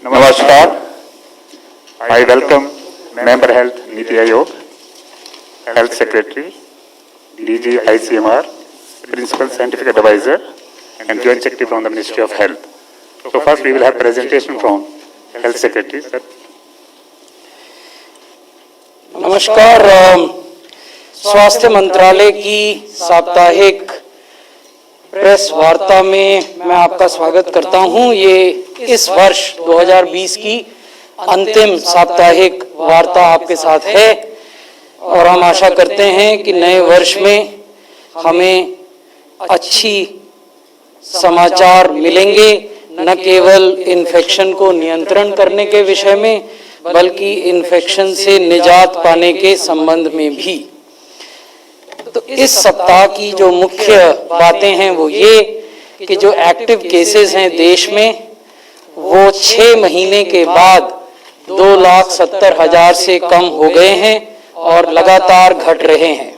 Namaskar. I welcome Member Health Niti Aayog, Health Secretary, DG ICMR, Principal Scientific Advisor, and Joint Secretary from the Ministry of Health. So first we will have presentation from Health Secretary. Sir. नमस्कार। स्वास्थ्य मंत्रालय की साप्ताहिक press वार्ता में मैं आपका स्वागत करता हूं। ये इस वर्ष 2020 की अंतिम साप्ताहिक वार्ता आपके साथ है और हम आशा करते हैं कि नए वर्ष में हमें अच्छी समाचार मिलेंगे, न केवल इन्फेक्शन को नियंत्रण करने के विषय में बल्कि इन्फेक्शन से निजात पाने के संबंध में भी। तो इस सप्ताह की जो मुख्य बातें हैं वो ये कि जो एक्टिव केसेस हैं देश में वो 6 महीने के बाद 2,70,000 से कम हो गए हैं और लगातार घट रहे हैं।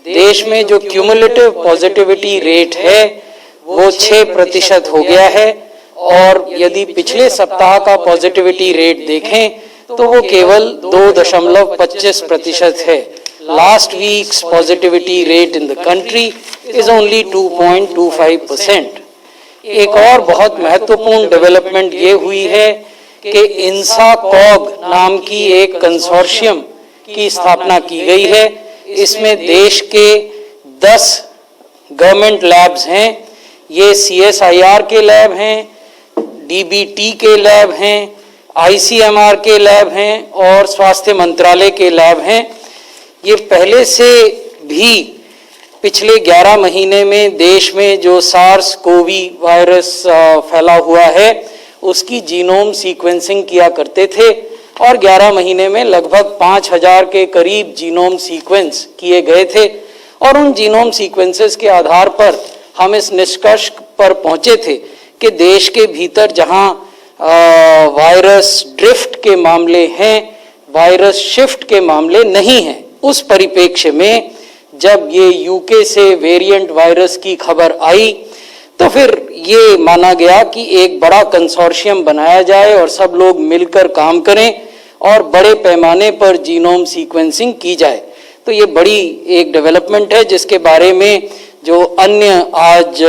देश में जो क्यूमुलेटिव पॉजिटिविटी रेट है वो 6% हो गया है और यदि पिछले सप्ताह का पॉजिटिविटी रेट देखें तो वो केवल 2.25% है। Last week's positivity rate in the country is only 2.25%. एक और बहुत महत्वपूर्ण डेवलपमेंट ये हुई है कि INSACOG नाम की एक कंसोर्शियम की स्थापना की गई है। इसमें देश के 10 गवर्नमेंट लैब्स हैं। ये CSIR के लैब हैं, DBT के लैब हैं, ICMR के लैब हैं और स्वास्थ्य मंत्रालय के लैब हैं। ये पहले से भी पिछले 11 महीने में देश में जो सार्स कोवी वायरस फैला हुआ है उसकी जीनोम सीक्वेंसिंग किया करते थे और 11 महीने में लगभग 5,000 के करीब जीनोम सीक्वेंस किए गए थे और उन जीनोम सीक्वेंसेस के आधार पर हम इस निष्कर्ष पर पहुंचे थे कि देश के भीतर जहां वायरस ड्रिफ्ट के मामले हैं, वायरस शिफ्ट के मामले नहीं हैं। उस परिप्रेक्ष्य में जब ये यूके से वेरिएंट वायरस की खबर आई तो फिर ये माना गया कि एक बड़ा कंसोर्शियम बनाया जाए और सब लोग मिलकर काम करें और बड़े पैमाने पर जीनोम सीक्वेंसिंग की जाए। तो ये बड़ी एक डेवलपमेंट है जिसके बारे में जो अन्य आज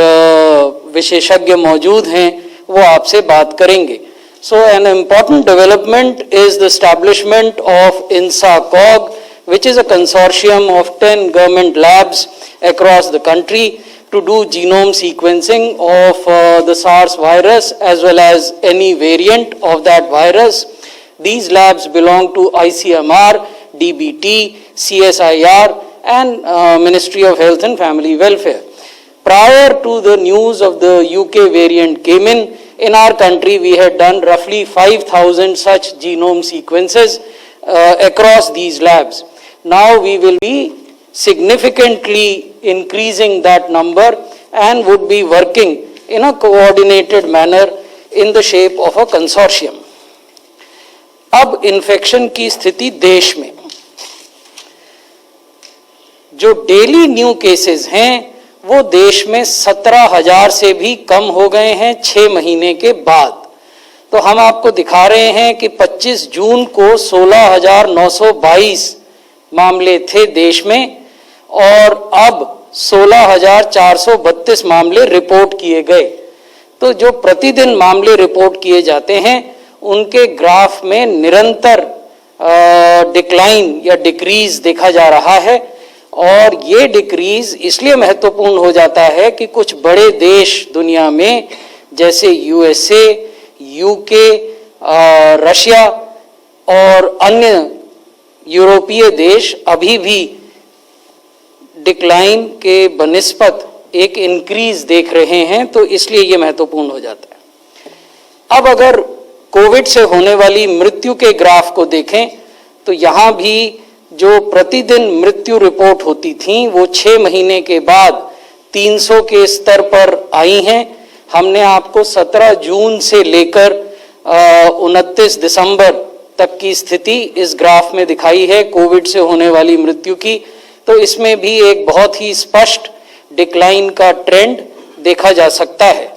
विशेषज्ञ मौजूद हैं वो आपसे बात करेंगे। So an important development is the establishment of INSACOG, which is a consortium of 10 government labs across the country to do genome sequencing of the SARS virus as well as any variant of that virus. These labs belong to ICMR, DBT, CSIR and Ministry of Health and Family Welfare. Prior to the news of the UK variant came in our country we had done roughly 5,000 such genome sequences across these labs. Now we will be significantly increasing that number and would be working in a coordinated manner in the shape of a consortium. अब infection की स्थिति देश में जो daily new cases हैं वो देश में 17,000 से भी कम हो गए हैं 6 महीने के बाद। तो हम आपको दिखा रहे हैं कि 25 जून को 16,922 मामले थे देश में और अब 16,432 मामले रिपोर्ट किए गए। तो जो प्रतिदिन मामले रिपोर्ट किए जाते हैं उनके ग्राफ में निरंतर डिक्लाइन या डिक्रीज देखा जा रहा है और ये डिक्रीज इसलिए महत्वपूर्ण हो जाता है कि कुछ बड़े देश दुनिया में जैसे USA, UK, रशिया और अन्य यूरोपीय देश अभी भी डिक्लाइन के बनिस्बत एक इंक्रीज देख रहे हैं। तो इसलिए ये महत्वपूर्ण हो जाता है। अब अगर कोविड से होने वाली मृत्यु के ग्राफ को देखें तो यहाँ भी जो प्रतिदिन मृत्यु रिपोर्ट होती थी वो 6 महीने के बाद 300 के स्तर पर आई हैं। हमने आपको 17 जून से लेकर 29 दिसंबर तक की स्थिति इस ग्राफ में दिखाई है कोविड से होने वाली मृत्यु की। तो इसमें भी एक बहुत ही स्पष्ट डिक्लाइन का ट्रेंड देखा जा सकता है।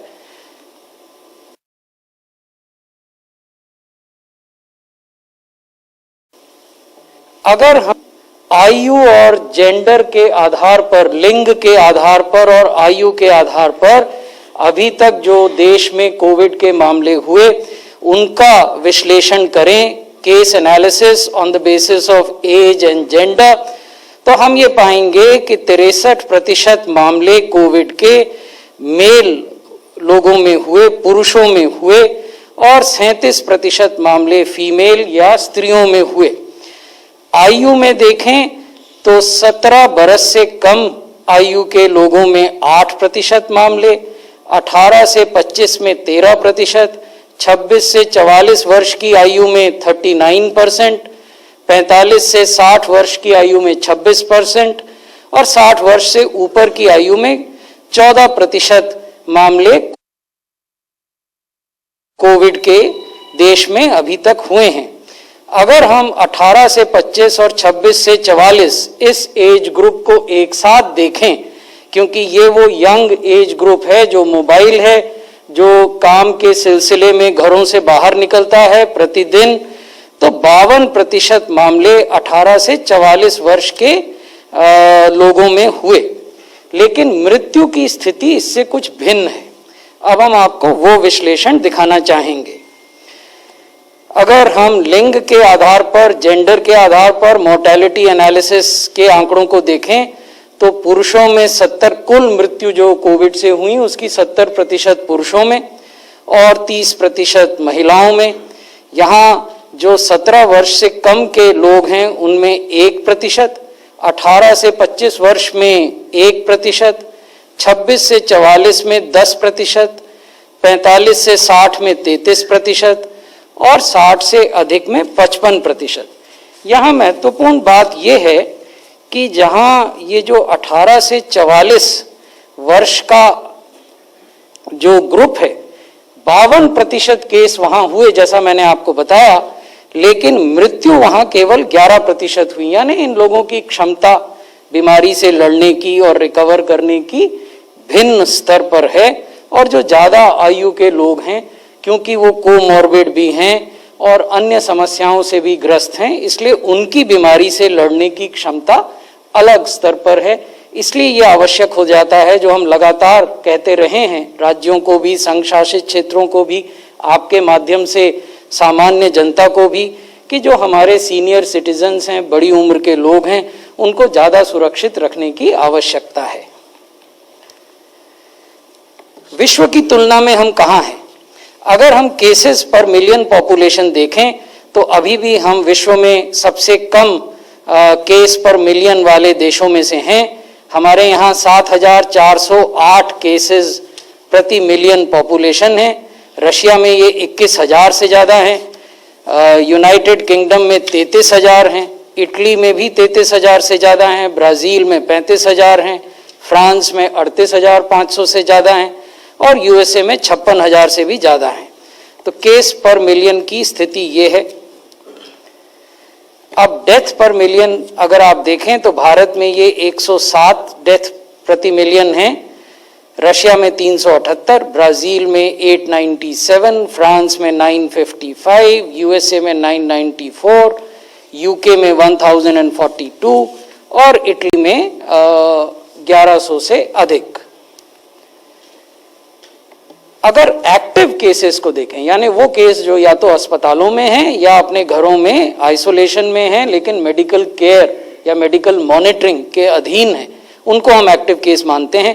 अगर हम आयु और जेंडर के आधार पर, लिंग के आधार पर और आयु के आधार पर अभी तक जो देश में कोविड के मामले हुए उनका विश्लेषण करें, case analysis on the basis of age and gender, तो हम ये पाएंगे कि 63% मामले कोविड के मेल लोगों में हुए, पुरुषों में हुए, और 37% मामले फीमेल या स्त्रियों में हुए। आयु में देखें तो 17 बरस से कम आयु के लोगों में 8% मामले, 18 से 25 में 13%, 26 से 44 वर्ष की आयु में 39%, 45 से 60 वर्ष की आयु में 26% और 60 वर्ष से ऊपर की आयु में 14% मामले कोविड के देश में अभी तक हुए हैं। अगर हम 18 से 25 और 26 से 44 इस एज ग्रुप को एक साथ देखें, क्योंकि ये वो यंग एज ग्रुप है जो मोबाइल है, जो काम के सिलसिले में घरों से बाहर निकलता है प्रतिदिन, तो 52% मामले 18 से 44 वर्ष के लोगों में हुए। लेकिन मृत्यु की स्थिति इससे कुछ भिन्न है। अब हम आपको वो विश्लेषण दिखाना चाहेंगे। अगर हम लिंग के आधार पर, जेंडर के आधार पर मोर्टेलिटी एनालिसिस के आंकड़ों को देखें तो पुरुषों में 70 कुल मृत्यु जो कोविड से हुई उसकी 70% पुरुषों में और 30% महिलाओं में। यहाँ जो 17 वर्ष से कम के लोग हैं उनमें 1%, 18 से 25 वर्ष में 1%, 26 से 44 में 10%, 45 से 60 में 33% और 60 से अधिक में 55%। यहाँ महत्वपूर्ण बात यह है कि जहाँ ये जो 18 से 44 वर्ष का जो ग्रुप है 52% केस वहाँ हुए जैसा मैंने आपको बताया, लेकिन मृत्यु वहाँ केवल 11% हुई। यानी इन लोगों की क्षमता बीमारी से लड़ने की और रिकवर करने की भिन्न स्तर पर है। और जो ज़्यादा आयु के लोग हैं, क्योंकि वो कोमॉर्बिड भी हैं और अन्य समस्याओं से भी ग्रस्त हैं, इसलिए उनकी बीमारी से लड़ने की क्षमता अलग स्तर पर है। इसलिए ये आवश्यक हो जाता है, जो हम लगातार कहते रहे हैं राज्यों को भी, संघ शासित क्षेत्रों को भी, आपके माध्यम से सामान्य जनता को भी, कि जो हमारे सीनियर सिटीजन्स हैं, बड़ी उम्र के लोग हैं, उनको ज़्यादा सुरक्षित रखने की आवश्यकता है। विश्व की तुलना में हम कहाँ हैं? अगर हम केसेस पर मिलियन पॉपुलेशन देखें तो अभी भी हम विश्व में सबसे कम केस पर मिलियन वाले देशों में से हैं। हमारे यहाँ 7,408 केसेस प्रति मिलियन पॉपुलेशन है। रशिया में ये 21,000 से ज़्यादा हैं। यूनाइटेड किंगडम में 33,000 हैं। इटली में भी 33,000 से ज़्यादा हैं। ब्राज़ील में 35,000 हैं। फ्रांस में 38,500 से ज़्यादा हैं और यूएसए में 56,000 से भी ज़्यादा हैं। तो केस पर मिलियन की स्थिति ये है। अब डेथ पर मिलियन अगर आप देखें तो भारत में ये 107 डेथ प्रति मिलियन है, रशिया में 378, ब्राज़ील में 897, फ्रांस में 955, यूएसए में 994, यूके में 1042 और इटली में 1100 से अधिक। अगर एक्टिव केसेस को देखें, यानी वो केस जो या तो अस्पतालों में हैं या अपने घरों में आइसोलेशन में हैं लेकिन मेडिकल केयर या मेडिकल मॉनिटरिंग के अधीन हैं, उनको हम एक्टिव केस मानते हैं।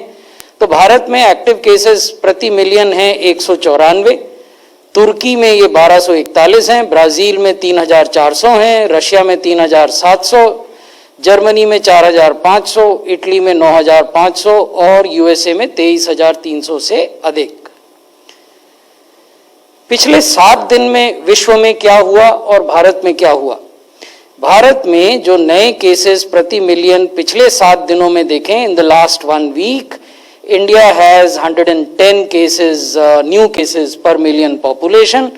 तो भारत में एक्टिव केसेस प्रति मिलियन हैं 194, तुर्की में ये 1241 हैं, ब्राज़ील में 3,400 हैं, रशिया में 3,700, जर्मनी में 4,500, इटली में 9,500 और यूएसए में 23,300 से अधिक। पिछले 7 दिन में विश्व में क्या हुआ और भारत में क्या हुआ? भारत में जो नए केसेस प्रति मिलियन पिछले 7 दिनों में देखें, in the last 1 week, India has 110 cases, new cases per million population.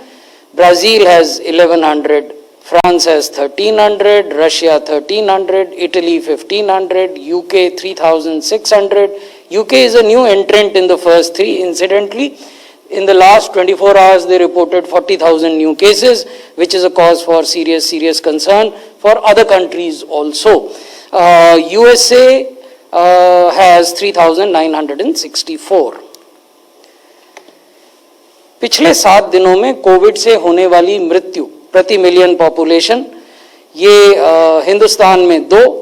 Brazil has 1,100, France has 1,300, Russia 1,300, Italy 1,500, UK 3,600. UK is a new entrant in the first 3. Incidentally, In the last 24 hours, they reported 40,000 new cases, which is a cause for serious concern for other countries also. USA has 3,964. पिछले 7 दिनों में Covid से होने वाली मृत्यु प्रति million population, ये हिंदुस्तान में 2,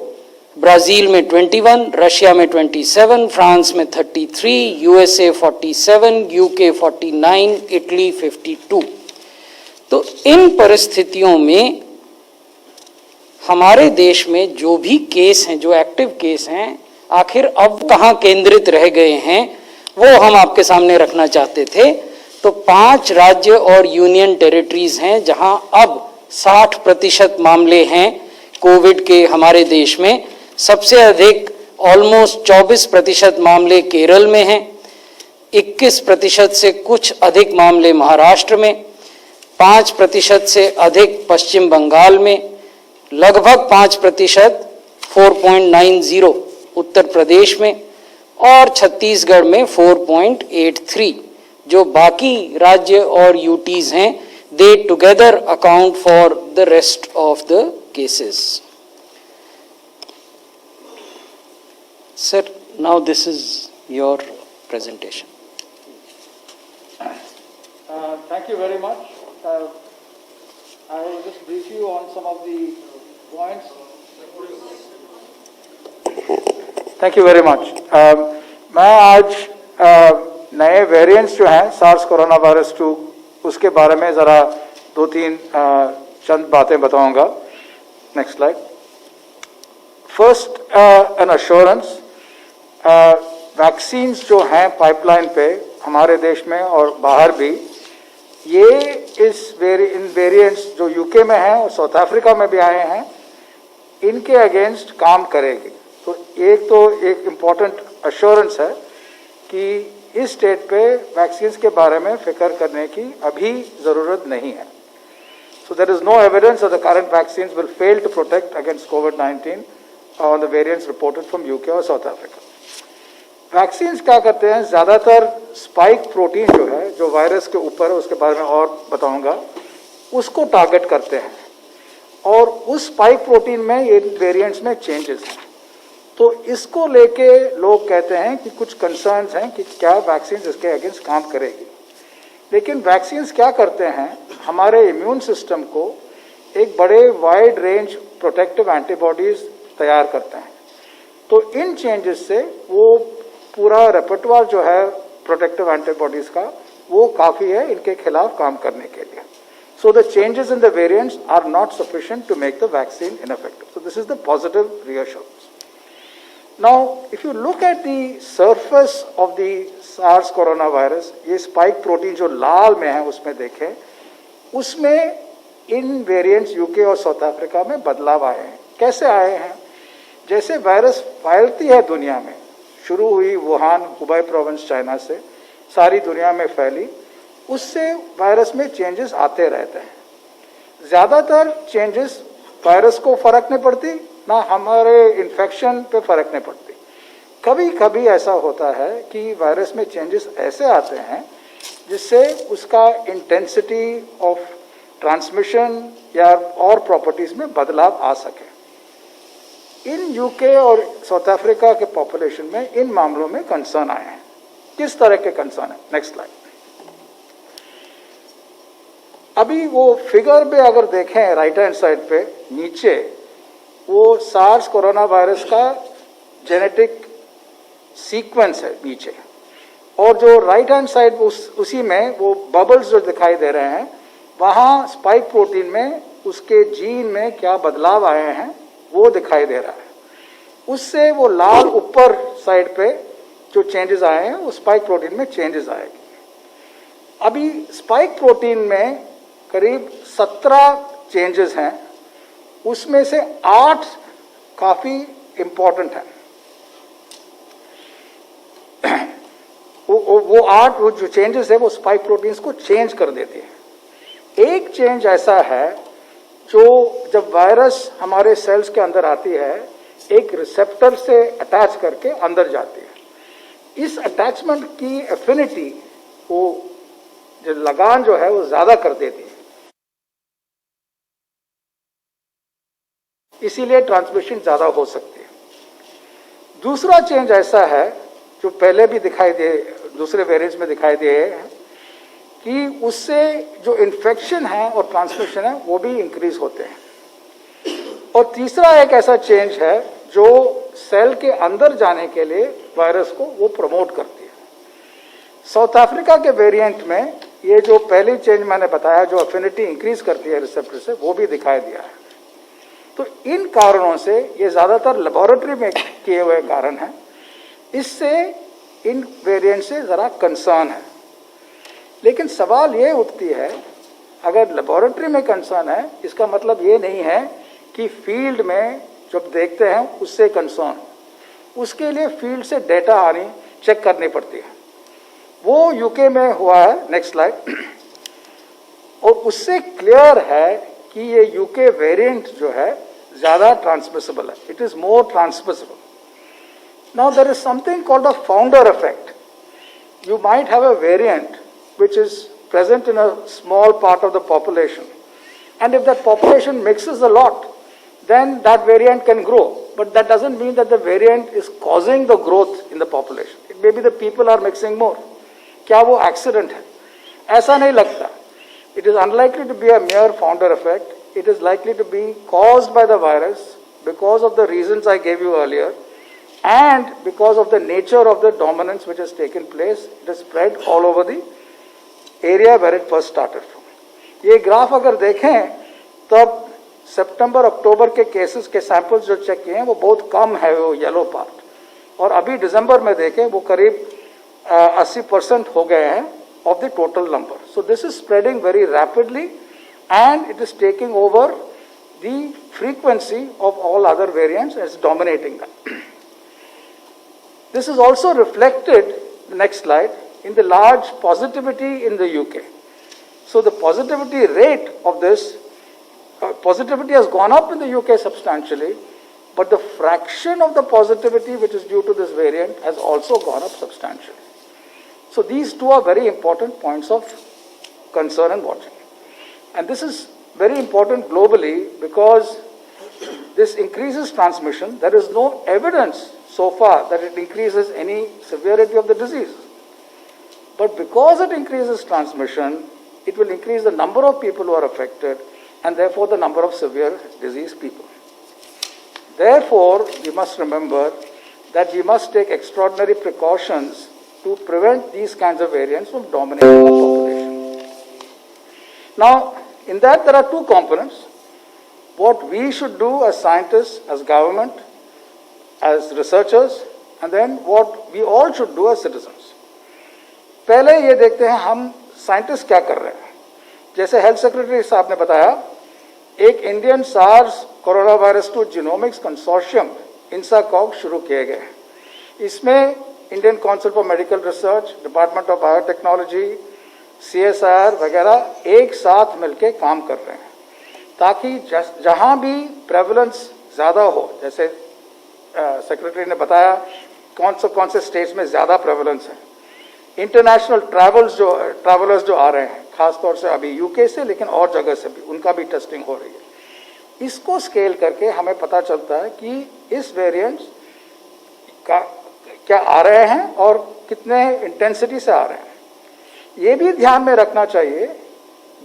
ब्राजील में 21, रशिया में 27, फ्रांस में 33, यूएसए 47, यूके 49, इटली 52। तो इन परिस्थितियों में हमारे देश में जो भी केस हैं, जो एक्टिव केस हैं, आखिर अब कहाँ केंद्रित रह गए हैं, वो हम आपके सामने रखना चाहते थे। तो 5 राज्य और यूनियन टेरिटरीज हैं जहां अब 60% मामले हैं कोविड के हमारे देश में। सबसे अधिक ऑलमोस्ट 24% मामले केरल में हैं, 21% से कुछ अधिक मामले महाराष्ट्र में, 5% से अधिक पश्चिम बंगाल में, लगभग 5% 4.90 उत्तर प्रदेश में, और छत्तीसगढ़ में 4.83। जो बाकी राज्य और यूटीज हैं, दे together account for the rest of the cases. Sir, now this is your presentation. Thank you very much. I will just brief you on some of the points. Thank you very much. मैं आज नए variants जो हैं SARS corona virus 2, उसके बारे में ज़रा 2-3 चंद बातें बताऊंगा। Next slide. First, an assurance, vaccines जो हैं पाइपलाइन पे हमारे देश में और बाहर भी, ये इन वेरिएंट्स जो यूके में हैं और साउथ अफ्रीका में भी आए हैं, इनके अगेंस्ट काम करेगी। तो एक इम्पॉर्टेंट अश्योरेंस है कि इस स्टेट पे वैक्सीन्स के बारे में फिक्र करने की अभी ज़रूरत नहीं है। So there is no evidence that the current vaccines will fail to protect against कोविड-19 on the variants reported from UK और साउथ अफ्रीका। वैक्सीन्स क्या करते हैं, ज़्यादातर स्पाइक प्रोटीन जो है, जो वायरस के ऊपर है, उसके बारे में और बताऊंगा, उसको टारगेट करते हैं, और उस स्पाइक प्रोटीन में ये वेरिएंट्स में चेंजेस हैं। तो इसको लेके लोग कहते हैं कि कुछ कंसर्न्स हैं कि क्या वैक्सीन इसके अगेंस्ट काम करेगी। लेकिन वैक्सीन्स क्या करते हैं, हमारे इम्यून सिस्टम को एक बड़े वाइड रेंज प्रोटेक्टिव एंटीबॉडीज तैयार करते हैं। तो इन चेंजेस से वो पूरा रेपर्टवार जो है प्रोटेक्टिव एंटीबॉडीज का, वो काफ़ी है इनके खिलाफ काम करने के लिए। So the changes in the variants are not sufficient to make the vaccine ineffective. So this is the positive reassurance. Now, if you look at the surface of the SARS coronavirus, ये spike protein जो लाल में है उसमें देखें, उसमें इन variants UK और South Africa में बदलाव आए हैं। कैसे आए हैं? जैसे वायरस फैलती है दुनिया में, शुरू हुई वुहान हुबई प्रोविंस चाइना से, सारी दुनिया में फैली, उससे वायरस में चेंजेस आते रहते हैं। ज़्यादातर चेंजेस वायरस को फर्क नहीं पड़ती, ना हमारे इन्फेक्शन पे फर्क नहीं पड़ती। कभी कभी ऐसा होता है कि वायरस में चेंजेस ऐसे आते हैं जिससे उसका इंटेंसिटी ऑफ ट्रांसमिशन या और प्रॉपर्टीज में बदलाव आ सके। इन यूके और साउथ अफ्रीका के पॉपुलेशन में इन मामलों में कंसर्न आए हैं। किस तरह के कंसर्न है? Next slide. अभी वो फिगर पे अगर देखें राइट हैंड साइड पे नीचे, वो सार्स कोरोना वायरस का जेनेटिक सीक्वेंस है नीचे, और जो राइट हैंड साइड उसी में वो बबल्स जो दिखाई दे रहे हैं, वहाँ स्पाइक प्रोटीन में उसके जीन में क्या बदलाव आए हैं वो दिखाई दे रहा है। उससे वो लाल ऊपर साइड पे जो चेंजेस आए हैं, वो स्पाइक प्रोटीन में चेंजेस आएंगे। अभी स्पाइक प्रोटीन में करीब 17 चेंजेस हैं, उसमें से 8 काफी इंपॉर्टेंट है। वो 8 वो जो चेंजेस है वो स्पाइक प्रोटीन्स को चेंज कर देती है। एक चेंज ऐसा है जो जब वायरस हमारे सेल्स के अंदर आती है, एक रिसेप्टर से अटैच करके अंदर जाती है। इस अटैचमेंट की एफिनिटी वो जो लगान जो है वो ज्यादा कर देती है, इसीलिए ट्रांसमिशन ज्यादा हो सकती है। दूसरा चेंज ऐसा है जो पहले भी दिखाई दे, दूसरे वेरिएंट्स में दिखाई दे हैं कि उससे जो इन्फेक्शन है और ट्रांसमिशन है वो भी इंक्रीज होते हैं। और तीसरा एक ऐसा चेंज है जो सेल के अंदर जाने के लिए वायरस को वो प्रमोट करती है। साउथ अफ्रीका के वेरिएंट में ये जो पहली चेंज मैंने बताया, जो अफिनिटी इंक्रीज करती है रिसेप्टर से, वो भी दिखाई दिया है। तो इन कारणों से ये ज्यादातर लेबोरेटरी में किए हुए कारण है, इससे इन वेरिएंट से जरा कंसर्न है। लेकिन सवाल ये उठती है, अगर लेबोरेटरी में कंसर्न है, इसका मतलब ये नहीं है कि फील्ड में जब देखते हैं उससे कंसर्न, उसके लिए फील्ड से डेटा आनी चेक करनी पड़ती है। वो यूके में हुआ है, नेक्स्ट स्लाइड, और उससे क्लियर है कि ये यूके वेरिएंट जो है ज्यादा ट्रांसमिसिबल है, it is more transmissible. Now there is something called a founder effect. You might have a variant which is present in a small part of the population, and if that population mixes a lot, then that variant can grow, but that doesn't mean that the variant is causing the growth in the population. It may be the people are mixing more. क्या वो accident है? ऐसा नहीं लगता. It is unlikely to be a mere founder effect. It is likely to be caused by the virus because of the reasons I gave you earlier, and because of the nature of the dominance which has taken place. It is spread all over the area where it first started from. ये graph अगर देखें तब सितंबर अक्टूबर के cases के samples जो check किए हैं वो बहुत कम है, वो येलो पार्ट, और अभी दिसंबर में देखें वो करीब 80% हो गए हैं of the total number. So this is spreading very rapidly and it is taking over the frequency of all other variants and it's dominating them. This is also reflected, the next slide, in the large positivity in the UK. So the positivity rate of this, positivity has gone up in the UK substantially, but the fraction of the positivity which is due to this variant has also gone up substantially. So these two are very important points of concern and watching. And this is very important globally because this increases transmission. There is no evidence so far that it increases any severity of the disease. But because it increases transmission, it will increase the number of people who are affected and therefore the number of severe disease people. Therefore, we must remember that we must take extraordinary precautions to prevent these kinds of variants from dominating the population. Now, in that there are two components. What we should do as scientists, as government, as researchers, and then what we all should do as citizens. पहले ये देखते हैं हम scientist क्या कर रहे हैं. जैसे हेल्थ सेक्रेटरी साहब ने बताया, एक Indian SARS corona virus 2 genomics consortium INSACOG शुरू किए गए. इसमें Indian Council for Medical Research, department of biotechnology, CSIR वगैरह एक साथ मिलकर काम कर रहे हैं ताकि जहां भी प्रेवलेंस ज्यादा हो, जैसे सेक्रेटरी ने बताया कौन से स्टेट्स में ज्यादा प्रेवलेंस है, इंटरनेशनल ट्रैवलर्स जो आ रहे हैं खासतौर से अभी यूके से, लेकिन और जगह से भी उनका भी टेस्टिंग हो रही है. इसको स्केल करके हमें पता चलता है कि इस वेरिएंट्स का क्या आ रहे हैं और कितने इंटेंसिटी से आ रहे हैं. ये भी ध्यान में रखना चाहिए,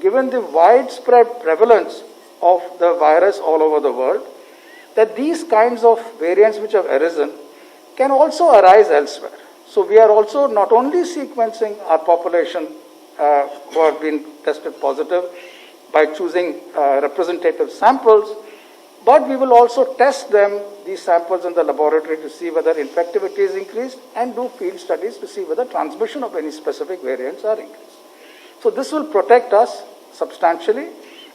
given the wide spread prevalence of the virus all over the world, that these kinds of variants which have arisen can also arise elsewhere. So we are also not only sequencing our population who have been tested positive by choosing representative samples, but we will also test them, these samples in the laboratory to see whether infectivity is increased and do field studies to see whether transmission of any specific variants are increased. So this will protect us substantially,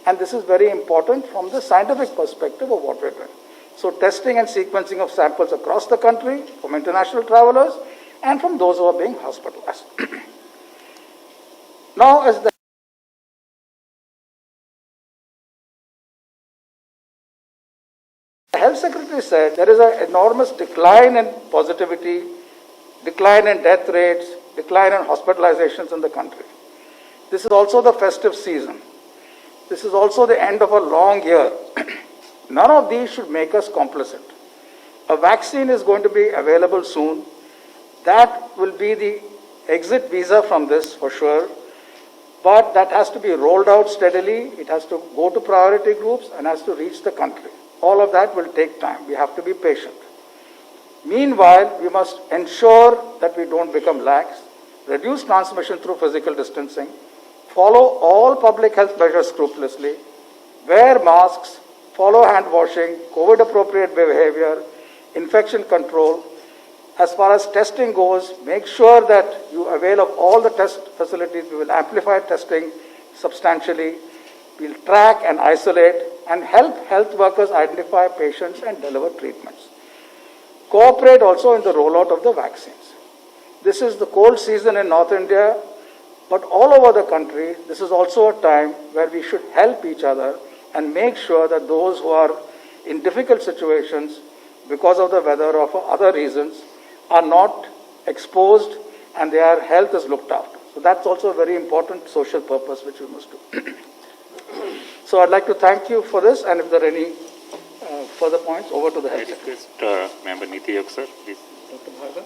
and this is very important from the scientific perspective of what we're doing. So testing and sequencing of samples across the country from international travelers and from those who are being hospitalized. Now, as the Health Secretary said, there is an enormous decline in positivity, decline in death rates, decline in hospitalizations in the country. This is also the festive season. This is also the end of a long year. None of these should make us complicit. A vaccine is going to be available soon. That will be the exit visa from this for sure. But that has to be rolled out steadily. It has to go to priority groups and has to reach the country. All of that will take time. We have to be patient. Meanwhile, we must ensure that we don't become lax, reduce transmission through physical distancing, follow all public health measures scrupulously, wear masks, follow hand washing, COVID-appropriate behavior, infection control. As far as testing goes, make sure that you avail of all the test facilities. We will amplify testing substantially. We'll track and isolate and help health workers identify patients and deliver treatments. Cooperate also in the rollout of the vaccines. This is the cold season in North India, but all over the country, this is also a time where we should help each other and make sure that those who are in difficult situations because of the weather or for other reasons are not exposed and their health is looked after. So that's also a very important social purpose which we must do. So I'd like to thank you for this, and if there are any further points, over to the I head secretary. request Member Niti Ayog, sir, please. Dr. Bhargav?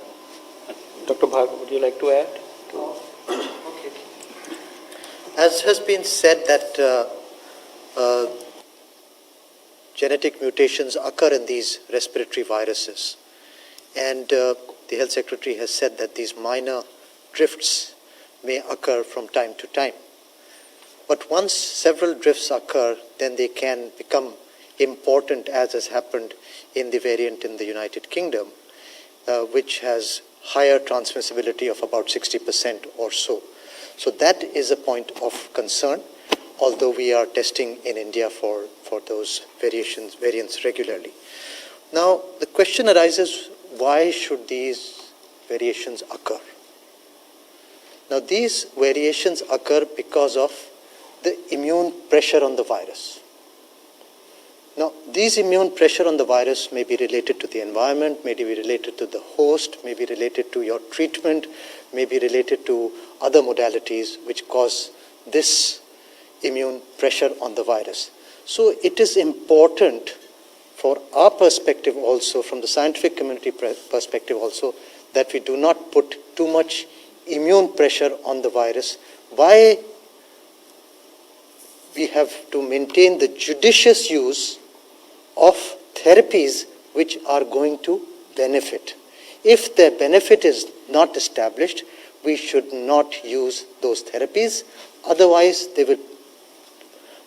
Dr. Bhargav, would you like to add? Okay. As has been said that genetic mutations occur in these respiratory viruses, and the Health Secretary has said that these minor drifts may occur from time to time. But once several drifts occur, then they can become important, as has happened in the variant in the United Kingdom, which has higher transmissibility of about 60% or so. So that is a point of concern, although we are testing in India for those variants regularly. Now, the question arises, why should these variations occur? Now, these variations occur because of the immune pressure on the virus. Now, these immune pressure on the virus may be related to the environment, may be related to the host, may be related to your treatment, may be related to other modalities which cause this immune pressure on the virus. So it is important for our perspective also, from the scientific community perspective also, that we do not put too much immune pressure on the virus. Why we have to maintain the judicious use of therapies which are going to benefit. If their benefit is not established, we should not use those therapies. Otherwise, they will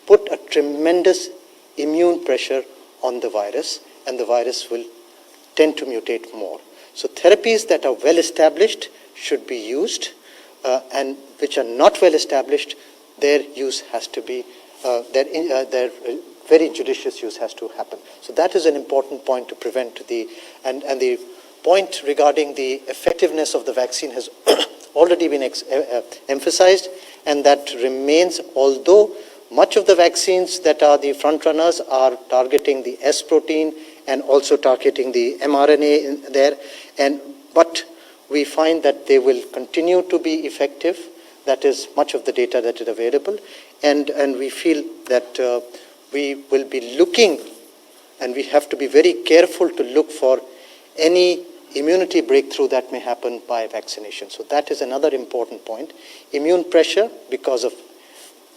put a tremendous immune pressure on the virus, and the virus will tend to mutate more. So therapies that are well established should be used, and which are not well established, their use has to be, their very judicious use has to happen. So that is an important point to prevent and the point regarding the effectiveness of the vaccine has already been emphasized, and that remains, although much of the vaccines that are the front runners are targeting the S protein and also targeting the mRNA in there, but we find that they will continue to be effective. That is much of the data that is available, and we feel that we will be looking, and we have to be very careful to look for any immunity breakthrough that may happen by vaccination. So that is another important point. Immune pressure because of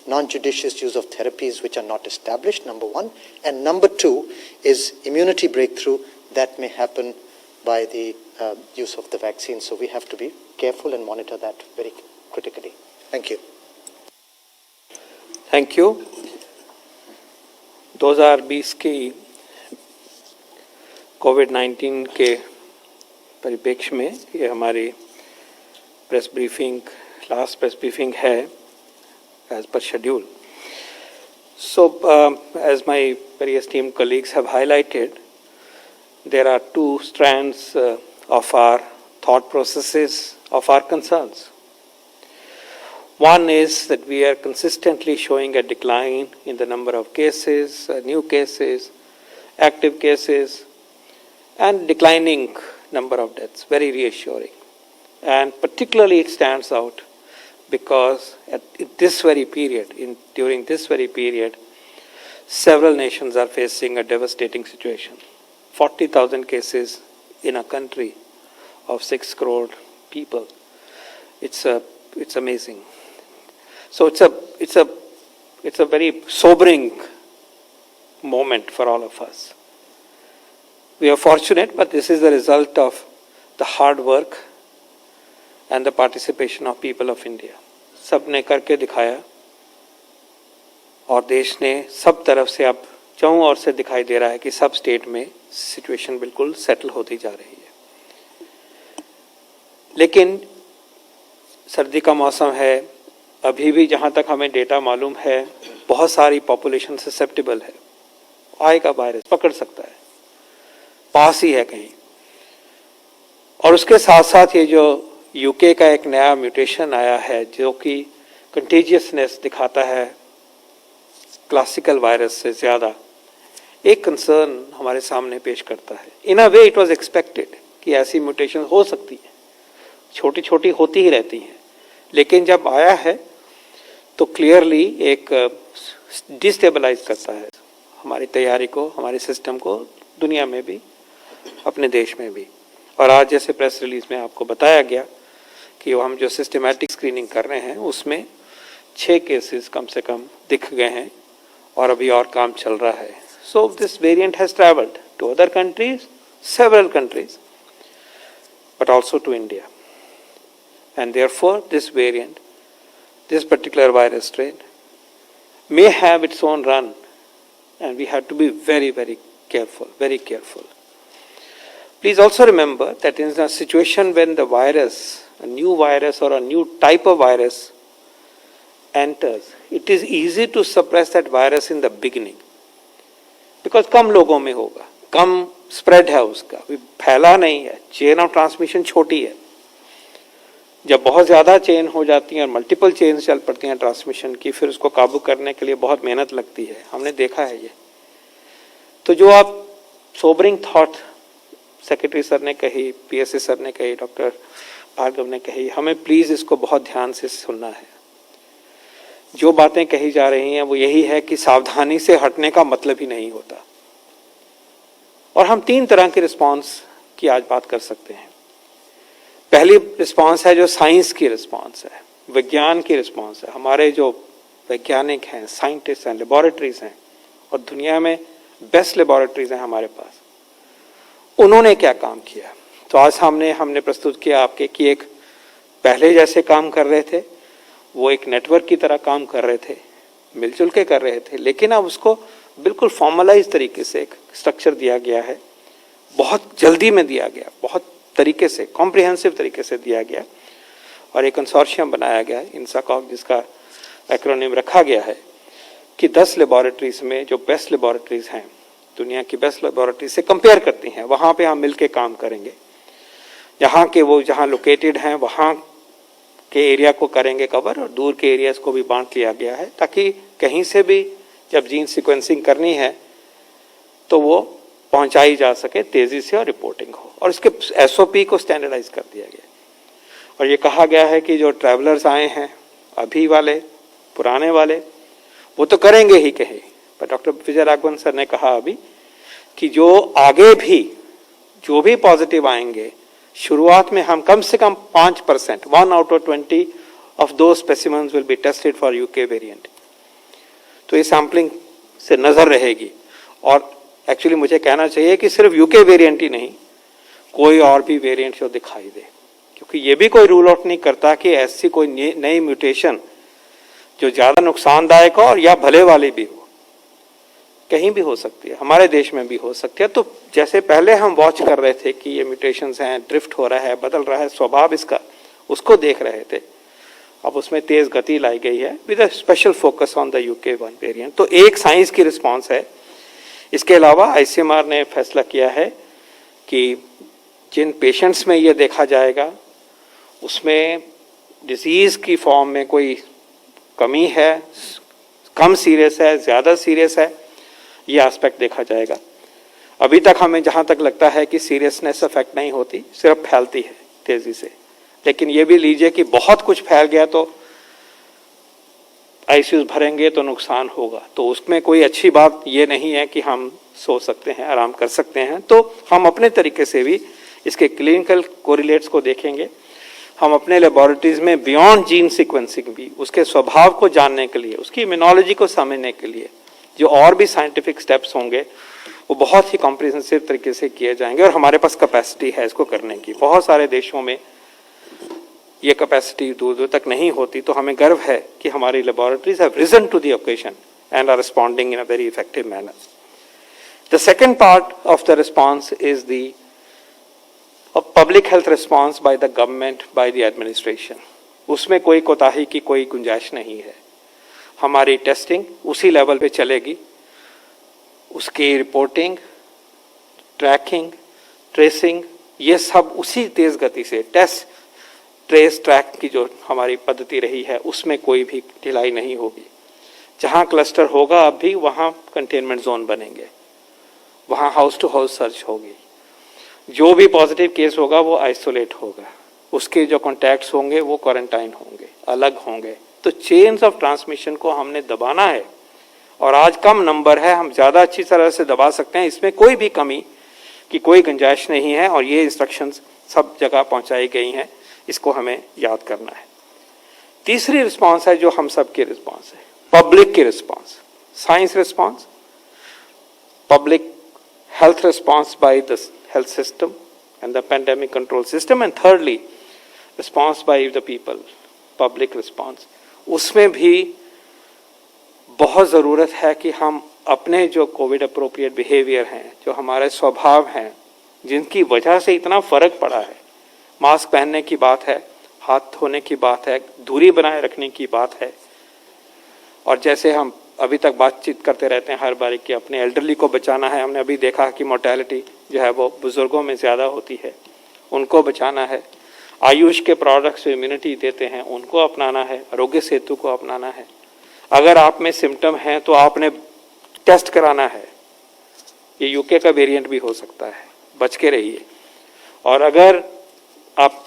non-judicious use of therapies which are not established, number one. And number two is immunity breakthrough that may happen by the use of the vaccine. So we have to be careful and monitor that very critically. Thank you. Thank you. 2020 की कोविड-19 के परिप्रेक्ष्य में ये हमारी press briefing, last press briefing है as per schedule. So, as my very esteemed colleagues have highlighted, there are two strands of our thought processes, of our concerns. One is that we are consistently showing a decline in the number of cases, new cases, active cases, and declining number of deaths, very reassuring. And particularly it stands out because at this very period, during this very period, several nations are facing a devastating situation. 40,000 cases in a country of 6 crore people. It's amazing. So it's a very sobering moment for all of us. We are fortunate, but this is the result of the hard work and the participation of people of India. सबने करके दिखाया और देश ने सब तरफ से अब चारों ओर से दिखाई दे रहा है कि सब स्टेट में सिचुएशन बिल्कुल सेटल होती जा रही है. लेकिन सर्दी का मौसम है, अभी भी जहाँ तक हमें डेटा मालूम है बहुत सारी पॉपुलेशन ससेप्टेबल है, आएगा वायरस, पकड़ सकता है, पास ही है कहीं. और उसके साथ साथ ये जो यूके का एक नया म्यूटेशन आया है जो कि कंटेजियसनेस दिखाता है क्लासिकल वायरस से ज़्यादा, एक कंसर्न हमारे सामने पेश करता है. इन अ वे इट वाज एक्सपेक्टेड कि ऐसी म्यूटेशन हो सकती है, छोटी छोटी होती ही रहती हैं, लेकिन जब आया है तो क्लियरली एक डिस्टेबलाइज करता है हमारी तैयारी को, हमारे सिस्टम को, दुनिया में भी, अपने देश में भी. और आज जैसे प्रेस रिलीज में आपको बताया गया कि हम जो सिस्टमैटिक स्क्रीनिंग कर रहे हैं उसमें 6 केसेस कम से कम दिख गए हैं और अभी और काम चल रहा है. So this variant has travelled to other countries, several countries, but also to India. And therefore, this variant, this particular virus strain, may have its own run, and we have to be very, very careful, very careful. Please also remember that in a situation when the virus, a new virus or a new type of virus enters, it is easy to suppress that virus in the beginning. Because कम लोगों में होगा, कम spread है उसका, फैला नहीं है, chain of transmission छोटी है. जब बहुत ज़्यादा चेन हो जाती हैं और मल्टीपल चेन चल पड़ती हैं ट्रांसमिशन की, फिर उसको काबू करने के लिए बहुत मेहनत लगती है, हमने देखा है ये. तो जो आप सोबरिंग थॉट सेक्रेटरी सर ने कही, पीएसए सर ने कही, डॉक्टर भार्गव ने कही, हमें प्लीज़ इसको बहुत ध्यान से सुनना है. जो बातें कही जा रही हैं वो यही है कि सावधानी से हटने का मतलब ही नहीं होता. और हम 3 तरह के रिस्पॉन्स की आज बात कर सकते हैं. पहली रिस्पांस है जो साइंस की रिस्पांस है, विज्ञान की रिस्पांस है. हमारे जो वैज्ञानिक हैं, साइंटिस्ट हैं, लेबोरेटरीज हैं, और दुनिया में बेस्ट लेबोरेटरीज हैं हमारे पास, उन्होंने क्या काम किया. तो आज हमने प्रस्तुत किया आपके कि एक पहले जैसे काम कर रहे थे वो एक नेटवर्क की तरह काम कर रहे थे, मिलजुल के कर रहे थे, लेकिन अब उसको बिल्कुल फॉर्मलाइज तरीके से एक स्ट्रक्चर दिया गया है, बहुत जल्दी में दिया गया, बहुत तरीके से, कॉम्प्रिहेंसिव तरीके से दिया गया, और एक कंसोर्शियम बनाया गया है, इंसाकॉग जिसका एक्रोनिम रखा गया है, कि 10 लेबोरेटरीज में जो बेस्ट लेबोरेटरीज हैं, दुनिया की बेस्ट लेबोरेटरी से कंपेयर करती हैं, वहाँ पे हम मिलके काम करेंगे. जहाँ लोकेटेड हैं वहाँ के एरिया को करेंगे कवर, और दूर के एरियाज को भी बांट लिया गया है, ताकि कहीं से भी जब जीन सीक्वेंसिंग करनी है तो वो पहुंचाई जा सके तेजी से और रिपोर्टिंग हो. और इसके एसओपी को स्टैंडर्डाइज कर दिया गया. और ये कहा गया है कि जो ट्रैवलर्स आए हैं, अभी वाले, पुराने वाले, वो तो करेंगे ही कहीं, पर डॉक्टर विजय राघवन सर ने कहा अभी कि जो आगे भी जो भी पॉजिटिव आएंगे, शुरुआत में हम कम से कम 5%, 1 out of 20 of those specimens will be tested for UK variant. तो ये सैम्पलिंग से नजर रहेगी. और एक्चुअली मुझे कहना चाहिए कि सिर्फ यूके वेरिएंट ही नहीं, कोई और भी वेरिएंट जो दिखाई दे, क्योंकि ये भी कोई रूल आउट नहीं करता कि ऐसी कोई नई म्यूटेशन जो ज़्यादा नुकसानदायक हो और या भले वाली भी हो, कहीं भी हो सकती है, हमारे देश में भी हो सकती है. तो जैसे पहले हम वॉच कर रहे थे कि ये म्यूटेशंस हैं, ड्रिफ्ट हो रहा है, बदल रहा है स्वभाव इसका, उसको देख रहे थे, अब उसमें तेज़ गति लाई गई है with a special focus on the UK 1 variant. तो एक साइंस की रिस्पॉन्स है. इसके अलावा ICMR ने फैसला किया है कि जिन पेशेंट्स में ये देखा जाएगा उसमें डिजीज़ की फॉर्म में कोई कमी है, कम सीरियस है, ज़्यादा सीरियस है, ये एस्पेक्ट देखा जाएगा. अभी तक हमें जहाँ तक लगता है कि सीरियसनेस अफेक्ट नहीं होती, सिर्फ फैलती है तेज़ी से. लेकिन ये भी लीजिए कि बहुत कुछ फैल गया तो आईसीयू भरेंगे तो नुकसान होगा, तो उसमें कोई अच्छी बात ये नहीं है कि हम सो सकते हैं, आराम कर सकते हैं। तो हम अपने तरीके से भी इसके क्लिनिकल कोरिलेट्स को देखेंगे। हम अपने लेबोरेटरीज में बियॉन्ड जीन सीक्वेंसिंग भी, उसके स्वभाव को जानने के लिए, उसकी इम्यूनोलॉजी को समझने के लिए जो और भी साइंटिफिक स्टेप्स होंगे वो बहुत ही कॉम्प्रिहेंसिव तरीके से किए जाएंगे, और हमारे पास कैपेसिटी है इसको करने की। बहुत सारे देशों में ये कैपेसिटी दूर दूर तक नहीं होती, तो हमें गर्व है कि हमारी laboratories have risen to the occasion and are responding in a very effective manner. The second part of the response is the public health response by the government, by the administration. उसमें कोई कोताही की कोई गुंजाइश नहीं है। हमारी testing उसी लेवल पे चलेगी, उसकी रिपोर्टिंग, ट्रैकिंग, ट्रेसिंग, ये सब उसी तेज गति से, टेस्ट ट्रेस ट्रैक की जो हमारी पद्धति रही है उसमें कोई भी ढिलाई नहीं होगी। जहां क्लस्टर होगा अब भी वहां कंटेनमेंट जोन बनेंगे, वहां हाउस टू हाउस सर्च होगी, जो भी पॉजिटिव केस होगा वो आइसोलेट होगा, उसके जो कॉन्टैक्ट्स होंगे वो क्वारंटाइन होंगे, अलग होंगे। तो चेन्स ऑफ ट्रांसमिशन को हमने दबाना है, और आज कम नंबर है, हम ज़्यादा अच्छी तरह से दबा सकते हैं, इसमें कोई भी कमी की कोई गुंजाइश नहीं है, और ये इंस्ट्रक्शंस सब जगह पहुंचाई गई हैं, इसको हमें याद करना है। तीसरी रिस्पांस है जो हम सब की रिस्पांस है, पब्लिक की response, science response, public health response by the health system and the pandemic control system, and thirdly response by the people, public response। उसमें भी बहुत ज़रूरत है कि हम अपने जो कोविड अप्रोप्रिएट बिहेवियर हैं, जो हमारे स्वभाव हैं, जिनकी वजह से इतना फ़र्क पड़ा है, मास्क पहनने की बात है, हाथ धोने की बात है, दूरी बनाए रखने की बात है, और जैसे हम अभी तक बातचीत करते रहते हैं हर बार कि अपने एल्डरली को बचाना है, हमने अभी देखा कि मोर्टेलिटी जो है वो बुजुर्गों में ज़्यादा होती है, उनको बचाना है। आयुष के प्रोडक्ट्स इम्यूनिटी देते हैं, उनको अपनाना है, आरोग्य सेतु को अपनाना है। अगर आप में सिम्टम हैं तो आपने टेस्ट कराना है, ये यूके का वेरिएंट भी हो सकता है, बच के रहिए। और अगर आप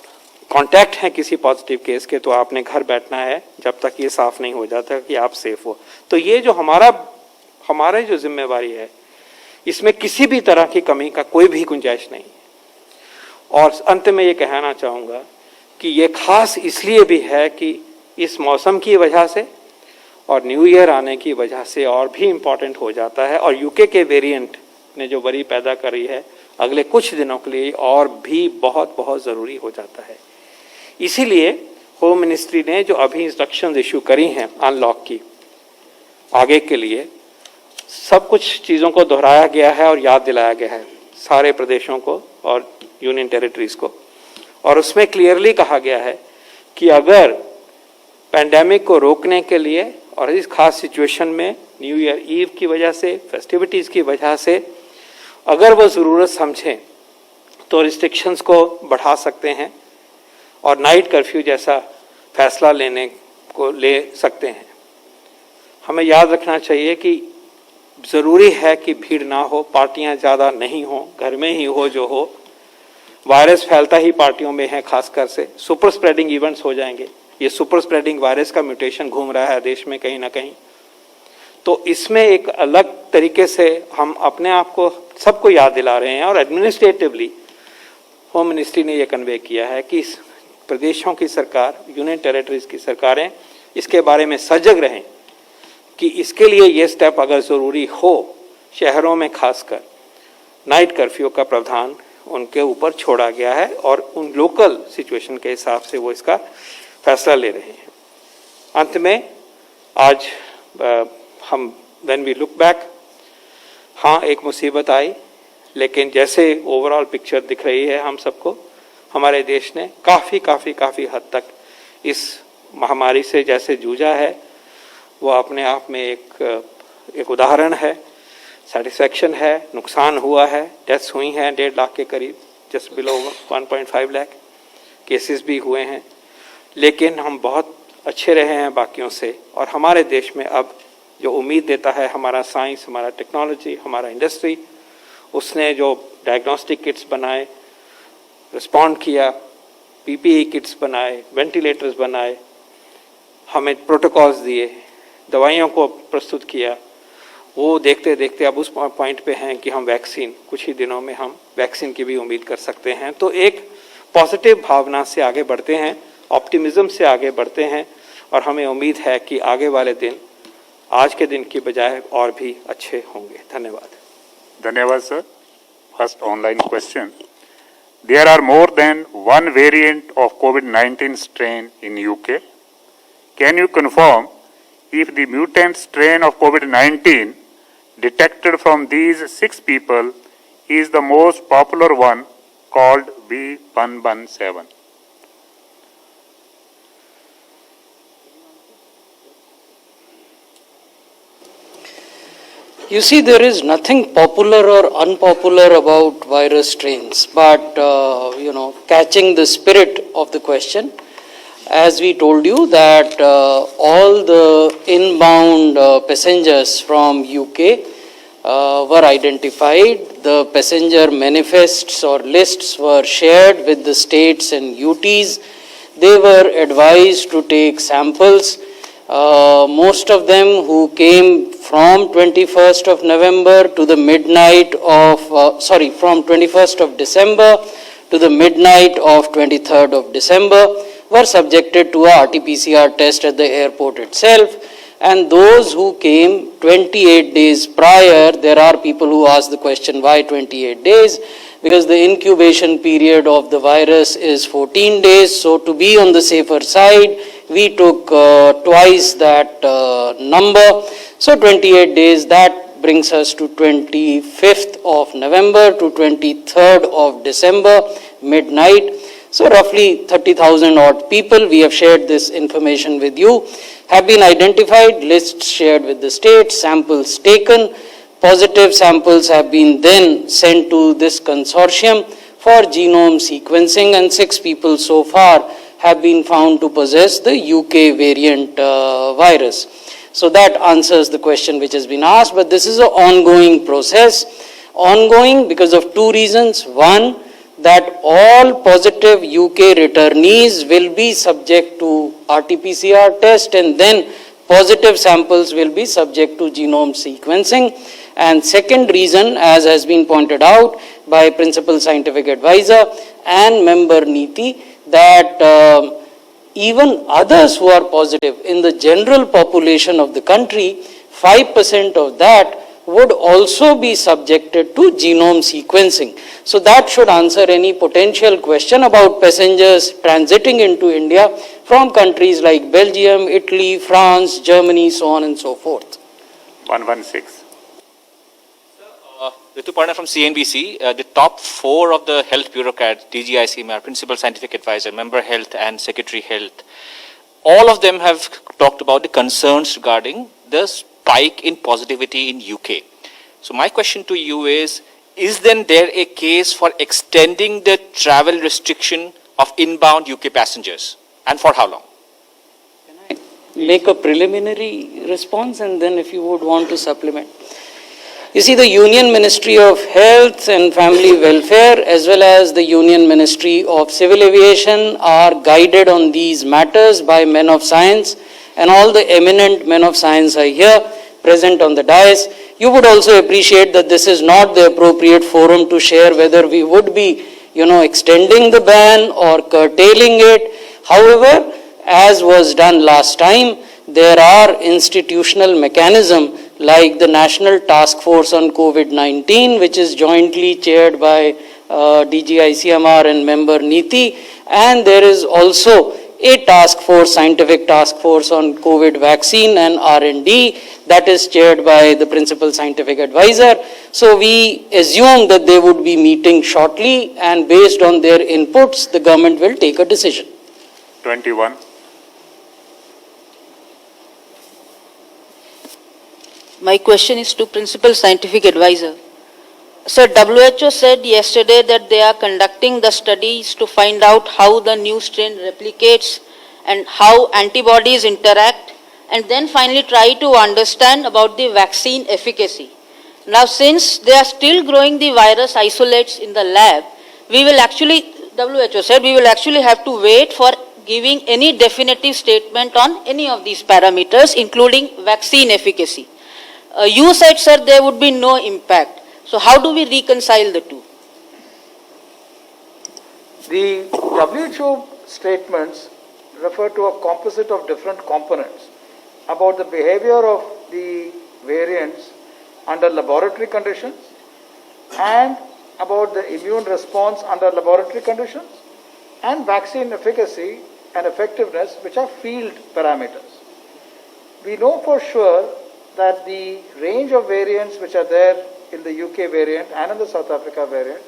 कांटेक्ट हैं किसी पॉजिटिव केस के तो आपने घर बैठना है जब तक ये साफ नहीं हो जाता कि आप सेफ हो। तो ये जो हमारे जो जिम्मेवारी है, इसमें किसी भी तरह की कमी का कोई भी गुंजाइश नहीं है। और अंत में ये कहना चाहूँगा कि ये खास इसलिए भी है कि इस मौसम की वजह से और न्यू ईयर आने की वजह से और भी इम्पॉर्टेंट हो जाता है, और यूके के वेरिएंट ने जो वरी पैदा करी है अगले कुछ दिनों के लिए और भी बहुत बहुत ज़रूरी हो जाता है। इसीलिए होम मिनिस्ट्री ने जो अभी इंस्ट्रक्शंस इशू करी हैं अनलॉक की आगे के लिए, सब कुछ चीज़ों को दोहराया गया है और याद दिलाया गया है सारे प्रदेशों को और यूनियन टेरिटरीज को, और उसमें क्लियरली कहा गया है कि अगर पैंडेमिक को रोकने के लिए और इस खास सिचुएशन में न्यू ईयर ईव की वजह से, फेस्टिविटीज़ की वजह से अगर वो ज़रूरत समझें तो रिस्ट्रिक्शंस को बढ़ा सकते हैं और नाइट कर्फ्यू जैसा फैसला ले सकते हैं। हमें याद रखना चाहिए कि ज़रूरी है कि भीड़ ना हो, पार्टियां ज़्यादा नहीं हो, घर में ही हो जो हो। वायरस फैलता ही पार्टियों में है, खासकर से सुपर स्प्रेडिंग इवेंट्स हो जाएंगे। ये सुपर स्प्रेडिंग वायरस का म्यूटेशन घूम रहा है देश में कहीं ना कहीं, तो इसमें एक अलग तरीके से हम अपने आप को सबको याद दिला रहे हैं। और एडमिनिस्ट्रेटिवली होम मिनिस्ट्री ने यह कन्वे किया है कि प्रदेशों की सरकार, यूनियन टेरिटरीज की सरकारें इसके बारे में सजग रहें कि इसके लिए ये स्टेप अगर ज़रूरी हो, शहरों में खासकर नाइट कर्फ्यू का प्रावधान उनके ऊपर छोड़ा गया है और उन लोकल सिचुएशन के हिसाब से वो इसका फैसला ले रहे हैं। अंत में आज हम व्हेन वी लुक बैक, हाँ एक मुसीबत आई, लेकिन जैसे ओवरऑल पिक्चर दिख रही है हम सबको, हमारे देश ने काफ़ी हद तक इस महामारी से जैसे जूझा है वो अपने आप में एक उदाहरण है, सेटिस्फैक्शन है। नुकसान हुआ है, डेथ्स हुई हैं 1.5 लाख के करीब, जस्ट बिलो 1.5 लाख केसेस भी हुए हैं, लेकिन हम बहुत अच्छे रहे हैं बाकियों से। और हमारे देश में अब जो उम्मीद देता है हमारा साइंस, हमारा टेक्नोलॉजी, हमारा इंडस्ट्री, उसने जो डायग्नोस्टिक किट्स बनाए, रिस्पॉन्ड किया, पीपीई किट्स बनाए, वेंटिलेटर्स बनाए, हमें प्रोटोकॉल्स दिए, दवाइयों को प्रस्तुत किया, वो देखते देखते अब उस पॉइंट पे हैं कि हम वैक्सीन, कुछ ही दिनों में हम वैक्सीन की भी उम्मीद कर सकते हैं। तो एक पॉजिटिव भावना से आगे बढ़ते हैं, ऑप्टिमिज्म से आगे बढ़ते हैं, और हमें उम्मीद है कि आगे वाले दिन आज के दिन की बजाय और भी अच्छे होंगे। धन्यवाद। धन्यवाद sir. First online question. There are more than one variant of COVID-19 strain in UK. Can you confirm if the mutant strain of COVID-19 detected from these 6 people is the most popular one called B117? You see, there is nothing popular or unpopular about virus strains, but catching the spirit of the question, as we told you that all the inbound passengers from UK were identified. The passenger manifests or lists were shared with the states and UTs. They were advised to take samples. Most of them who came from 21st of November to the midnight of, from 21st of December to the midnight of 23rd of December were subjected to a RT-PCR test at the airport itself. And those who came 28 days prior, there are people who ask the question, why 28 days? Because the incubation period of the virus is 14 days. So to be on the safer side, we took twice that number. So 28 days, that brings us to 25th of November to 23rd of December, midnight. So roughly 30,000 odd people, we have shared this information with you, have been identified, lists shared with the states, samples taken. Positive samples have been then sent to this consortium for genome sequencing, and 6 people so far have been found to possess the UK variant virus. So that answers the question which has been asked, but this is an ongoing process. Ongoing because of 2 reasons. One, that all positive UK returnees will be subject to RT-PCR test, and then positive samples will be subject to genome sequencing. And second reason, as has been pointed out by Principal Scientific Advisor and Member Niti, that even others who are positive in the general population of the country, 5% of that would also be subjected to genome sequencing. So that should answer any potential question about passengers transiting into India from countries like Belgium, Italy, France, Germany, so on and so forth. 116. Ritu Parna from CNBC. The top 4 of the health bureaucrats, DG ICMR, Principal Scientific Advisor, Member Health and Secretary Health, all of them have talked about the concerns regarding the spike in positivity in UK. So my question to you is then there a case for extending the travel restriction of inbound UK passengers, and for how long? Can I make a preliminary response, and then if you would want to supplement? You see, the Union Ministry of Health and Family Welfare as well as the Union Ministry of Civil Aviation are guided on these matters by men of science, and all the eminent men of science are here present on the dais. You would also appreciate that this is not the appropriate forum to share whether we would be, extending the ban or curtailing it. However, as was done last time, there are institutional mechanisms like the National Task Force on COVID-19, which is jointly chaired by DG ICMR and Member Niti, and there is also a task force, scientific task force on COVID vaccine and R&D, that is chaired by the Principal Scientific Advisor. So we assume that they would be meeting shortly, and based on their inputs, the government will take a decision. 21. My question is to Principal Scientific Advisor. Sir, WHO said yesterday that they are conducting the studies to find out how the new strain replicates and how antibodies interact, and then finally try to understand about the vaccine efficacy. Now, since they are still growing the virus isolates in the lab, we will actually, WHO said, we will actually have to wait for giving any definitive statement on any of these parameters, including vaccine efficacy. You said, sir, there would be no impact. So how do we reconcile the two? The WHO statements refer to a composite of different components about the behavior of the variants under laboratory conditions and about the immune response under laboratory conditions and vaccine efficacy and effectiveness, which are field parameters. We know for sure that the range of variants which are there in the UK variant and in the South Africa variant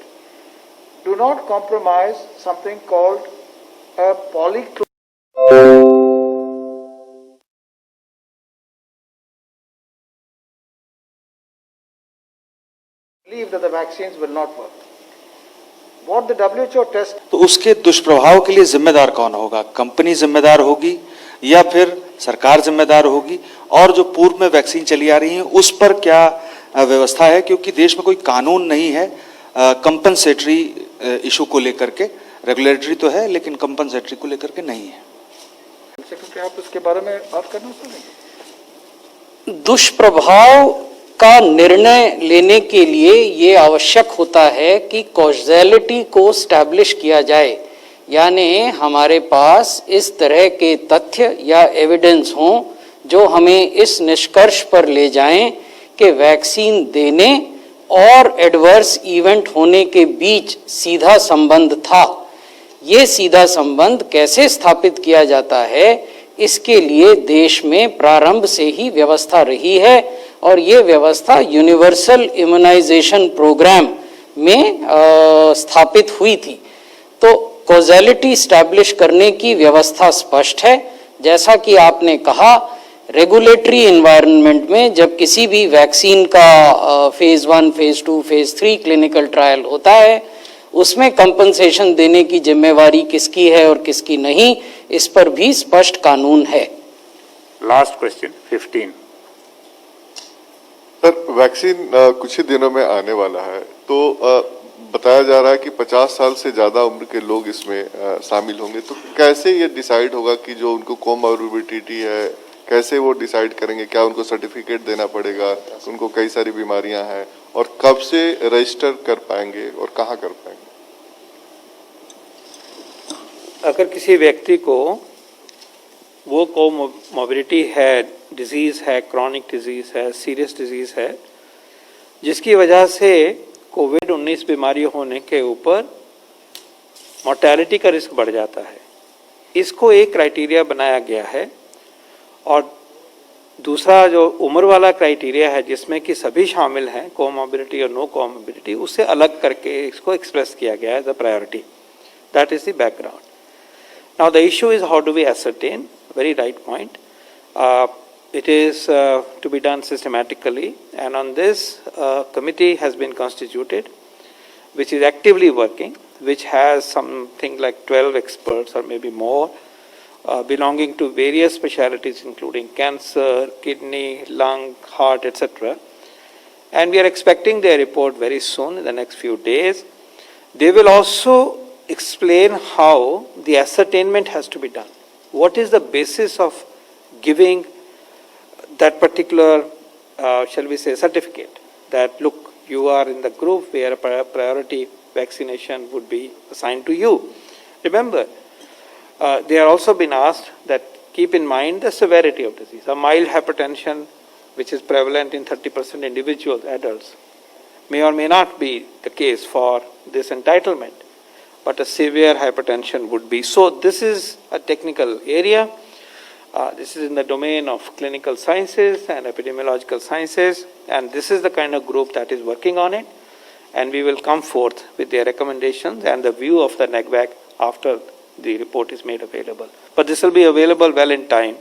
do not compromise something called a polyclonal. Believe that the vaccines will not work. What the WHO test तो उसके दुष्प्रभाव के लिए जिम्मेदार कौन होगा? Company जिम्मेदार होगी या फिर सरकार जिम्मेदार होगी? और जो पूर्व में वैक्सीन चली आ रही है उस पर क्या व्यवस्था है? क्योंकि देश में कोई कानून नहीं है कंपनसेटरी इशू को लेकर के, रेगुलेटरी तो है लेकिन कंपनसेटरी को लेकर के नहीं है। सेक्रेटरी, आप इसके बारे में बात करना चाहेंगे? दुष्प्रभाव का निर्णय लेने के लिए ये आवश्यक होता है कि कॉजैलिटी को स्टैब्लिश किया जाए, यानी हमारे पास इस तरह के तथ्य या एविडेंस हों जो हमें इस निष्कर्ष पर ले जाएं कि वैक्सीन देने और एडवर्स इवेंट होने के बीच सीधा संबंध था। ये सीधा संबंध कैसे स्थापित किया जाता है, इसके लिए देश में प्रारंभ से ही व्यवस्था रही है और ये व्यवस्था यूनिवर्सल इम्यूनाइजेशन प्रोग्राम में स्थापित हुई थी। तो कॉजैलिटी स्टैब्लिश करने की व्यवस्था स्पष्ट है। जैसा कि आपने कहा, रेगुलेटरी एनवायरनमेंट में जब किसी भी वैक्सीन का phase 1, phase 2, phase 3 clinical trial होता है, उसमें कंपनसेशन देने की जिम्मेवारी किसकी है और किसकी नहीं, इस पर भी स्पष्ट कानून है। Last question 15। सर, वैक्सीन कुछ ही दिनों में आने वाला है, तो बताया जा रहा है कि 50 साल से ज़्यादा उम्र के लोग इसमें शामिल होंगे, तो कैसे ये डिसाइड होगा कि जो उनको कोमॉर्बिडिटी है, कैसे वो डिसाइड करेंगे? क्या उनको सर्टिफिकेट देना पड़ेगा? उनको कई सारी बीमारियां हैं, और कब से रजिस्टर कर पाएंगे और कहाँ कर पाएंगे? अगर किसी व्यक्ति को वो कोमॉर्बिडिटी है, डिजीज़ है, क्रॉनिक डिजीज़ है, सीरियस डिजीज़ है, जिसकी वजह से कोविड-19 बीमारी होने के ऊपर मोर्टेलिटी का रिस्क बढ़ जाता है, इसको एक क्राइटेरिया बनाया गया है। और दूसरा जो उम्र वाला क्राइटेरिया है जिसमें कि सभी शामिल हैं, कोमॉर्बिडिटी और नो कोमॉर्बिडिटी, उससे अलग करके इसको एक्सप्रेस किया गया है as a priority. That is the background. Now the issue is how do we ascertain, very right point. It is to be done systematically, and on this committee has been constituted, which is actively working, which has something like 12 experts or maybe more, belonging to various specialties including cancer, kidney, lung, heart, etc. And we are expecting their report very soon, in the next few days. They will also explain how the ascertainment has to be done. What is the basis of giving that particular, shall we say, certificate, that look, you are in the group where a priority vaccination would be assigned to you. Remember, they are also been asked that keep in mind the severity of disease. A mild hypertension, which is prevalent in 30% individuals, adults, may or may not be the case for this entitlement, but a severe hypertension would be. So this is a technical area. This is in the domain of clinical sciences and epidemiological sciences, and this is the kind of group that is working on it, and we will come forth with their recommendations and the view of the NAGVAC after the report is made available. But this will be available well in time,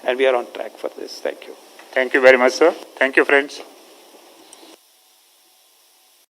and we are on track for this. Thank you. Thank you very much, sir. Thank you, friends.